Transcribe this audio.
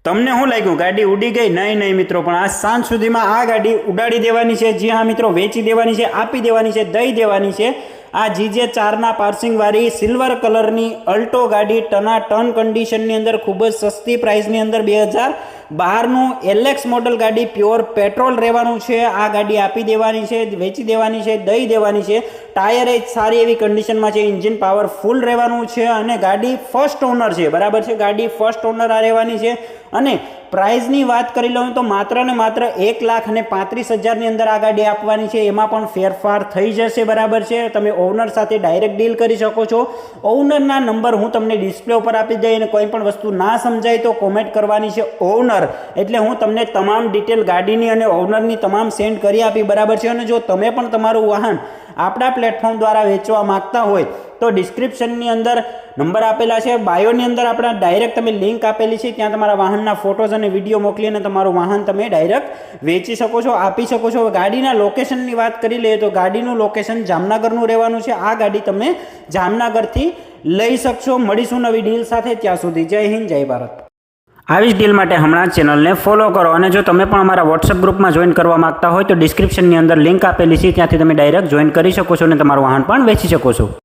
તમને શું લાગ્યું ગાડી ઉડી ગઈ? નહીં મિત્રો, પણ આ સાંજ સુધીમાં આ ગાડી ઉડાડી દેવાની છે. જી હા મિત્રો, વેચી દેવાની છે, આપી દેવાની છે, દઈ દેવાની છે. આ GJ 4ના પાર્સિંગવાળી સિલ્વર કલરની અલ્ટો ગાડી ટન કન્ડિશનની અંદર ખૂબ જ સસ્તી પ્રાઇસની અંદર 2012નું LX મોડલ ગાડી પ્યોર પેટ્રોલ રહેવાનું છે. આ ગાડી આપી દેવાની છે, વેચી દેવાની છે, દઈ દેવાની છે. ટાયર એ સારી એવી કન્ડિશનમાં છે, એન્જિન પાવર ફૂલ રહેવાનું છે અને ગાડી ફર્સ્ટ ઓનર છે. બરાબર છે, ગાડી ફર્સ્ટ ઓનર આ રહેવાની છે. અને પ્રાઇઝની વાત કરી લઉં તો માત્ર ને માત્ર 1,35,000ની અંદર આ ગાડી આપવાની છે. એમાં પણ ફેરફાર થઈ જશે. બરાબર છે, તમે ઓનર સાથે ડાયરેક્ટ ડીલ કરી શકો છો. ઓનરના નંબર હું તમને ડિસ્પ્લે ઉપર આપી દઈ અને કોઈ પણ વસ્તુ ના સમજાય તો કોમેન્ટ કરવાની છે ઓનર, એટલે હું તમને તમામ ડિટેલ ગાડીની અને ઓનરની તમામ સેન્ડ કરી આપી. બરાબર છે, અને જો તમે પણ તમારું વાહન આપણા પ્લેટફોર્મ દ્વારા વેચવા માંગતા હોય તો ડિસ્ક્રિપ્શનની અંદર નંબર આપેલા છે, બાયોની અંદર આપણા ડાયરેક્ટ તમે લિંક આપેલી છે, ત્યાં તમારા વાહનના ફોટોઝ અને વિડીયો મોકલી અને તમારું વાહન તમે ડાયરેક્ટ વેચી શકો છો, આપી શકો છો. ગાડીના લોકેશનની વાત કરી લઈએ તો ગાડીનું લોકેશન જામનગરનું રહેવાનું છે. આ ગાડી તમે જામનગરથી લઈ શકશો. મળીશું નવી ડીલ સાથે, ત્યાં સુધી જય હિન્દ, જય ભારત. આવી જ ડીલ માટે હમણાં ચેનલને ફોલો કરો અને જો તમે પણ અમારા વોટ્સએપ ગ્રુપમાં જોઈન કરવા માંગતા હોય તો ડિસ્ક્રિપ્શનની અંદર લિંક આપેલી છે, ત્યાંથી તમે ડાયરેક્ટ જોઈન કરી શકો છો અને તમારું વાહન પણ વેચી શકો છો.